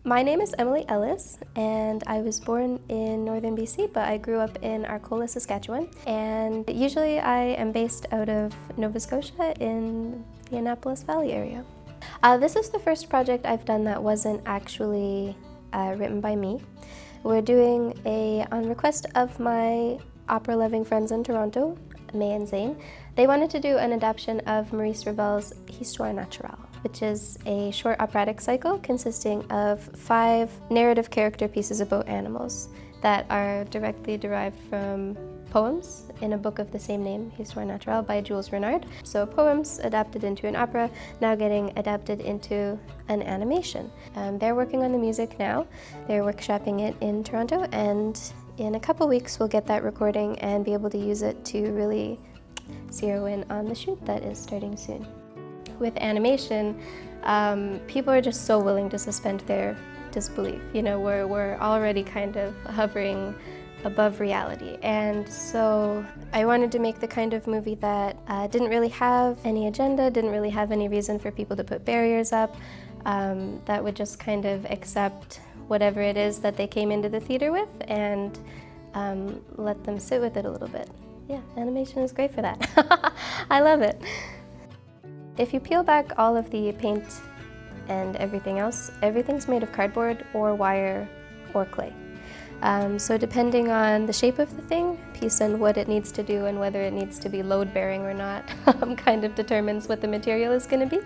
My name is Emily Ellis, and I was born in northern BC, but I grew up in Arcola, Saskatchewan. And usually I am based out of Nova Scotia in the Annapolis Valley area. This is the first project I've done that wasn't actually written by me. We're doing on request of my opera-loving friends in Toronto, May and Zane. They wanted to do an adaptation of Maurice Ravel's Histoire Naturelle, which is a short operatic cycle consisting of 5 narrative character pieces about animals that are directly derived from poems in a book of the same name, Histoire Naturelle, by Jules Renard. So poems adapted into an opera, now getting adapted into an animation. They're working on the music now. They're workshopping it in Toronto, and in a couple weeks we'll get that recording and be able to use it to really zero in on the shoot that is starting soon. With animation, people are just so willing to suspend their disbelief. You know, we're already kind of hovering above reality. And so I wanted to make the kind of movie that didn't really have any agenda, didn't really have any reason for people to put barriers up, that would just kind of accept whatever it is that they came into the theater with and let them sit with it a little bit. Yeah, animation is great for that. I love it. If you peel back all of the paint and everything else, everything's made of cardboard or wire or clay. So depending on the shape of the thing, piece and what it needs to do and whether it needs to be load-bearing or not, kind of determines what the material is going to be.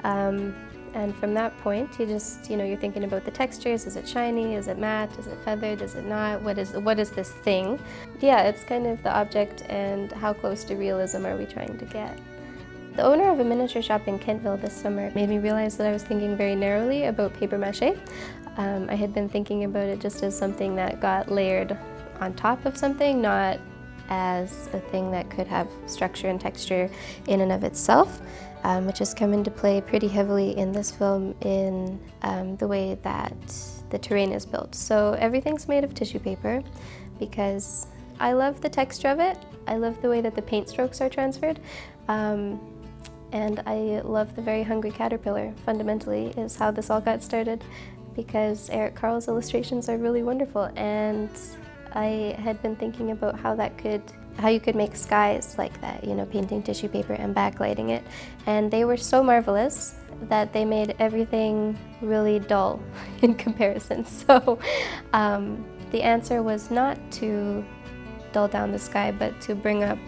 And from that point, you're thinking about the textures. Is it shiny? Is it matte? Is it feathered? Is it not? What is this thing? Yeah, it's kind of the object and how close to realism are we trying to get. The owner of a miniature shop in Kentville this summer made me realize that I was thinking very narrowly about paper mache. I had been thinking about it just as something that got layered on top of something, not as a thing that could have structure and texture in and of itself, which has come into play pretty heavily in this film in the way that the terrain is built. So everything's made of tissue paper because I love the texture of it. I love the way that the paint strokes are transferred. And I love the very hungry caterpillar, fundamentally, is how this all got started, because Eric Carle's illustrations are really wonderful, and I had been thinking about how you could make skies like that, painting tissue paper and backlighting it, and they were so marvelous that they made everything really dull in comparison. So the answer was not to dull down the sky, but to bring up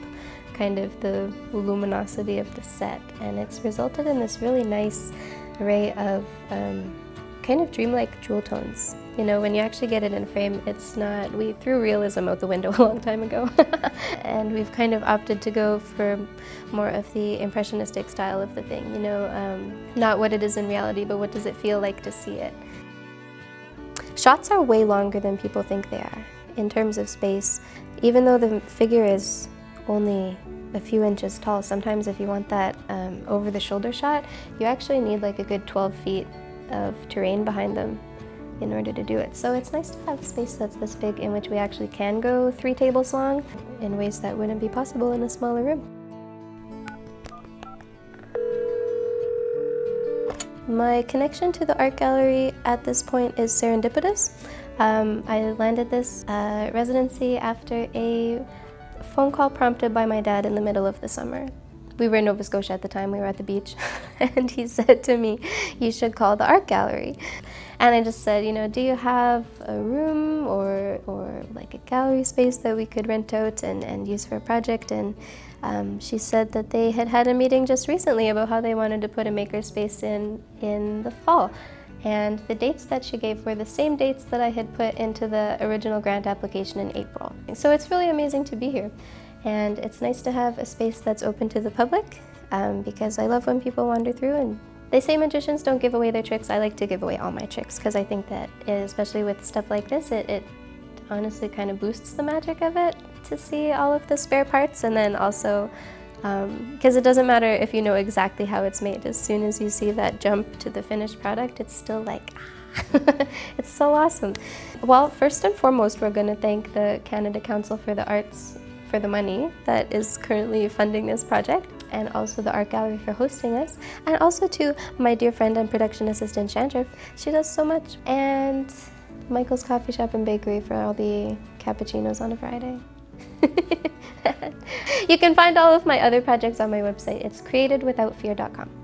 kind of the luminosity of the set, and it's resulted in this really nice array of kind of dreamlike jewel tones. When you actually get it in frame, it's not, we threw realism out the window a long time ago, and we've kind of opted to go for more of the impressionistic style of the thing, not what it is in reality, but what does it feel like to see it. Shots are way longer than people think they are in terms of space, even though the figure is only a few inches tall. Sometimes if you want that over-the-shoulder shot, you actually need like a good 12 feet of terrain behind them in order to do it. So it's nice to have space that's this big in which we actually can go 3 tables long in ways that wouldn't be possible in a smaller room. My connection to the art gallery at this point is serendipitous. I landed this residency after a phone call prompted by my dad in the middle of the summer. We were in Nova Scotia at the time, we were at the beach, and he said to me, "You should call the art gallery." And I just said, do you have a room or like a gallery space that we could rent out and use for a project? And she said that they had a meeting just recently about how they wanted to put a makerspace in the fall. And the dates that she gave were the same dates that I had put into the original grant application in April. So it's really amazing to be here. And it's nice to have a space that's open to the public, because I love when people wander through, and they say magicians don't give away their tricks. I like to give away all my tricks, because I think that, especially with stuff like this, it honestly kind of boosts the magic of it to see all of the spare parts, and then also because it doesn't matter if you know exactly how it's made. As soon as you see that jump to the finished product, it's still like, it's so awesome. Well, first and foremost, we're going to thank the Canada Council for the Arts for the money that is currently funding this project. and also the art gallery for hosting us, and also to my dear friend and production assistant Chandra. She does so much. And Michael's Coffee Shop and Bakery for all the cappuccinos on a Friday. You can find all of my other projects on my website. It's createdwithoutfear.com.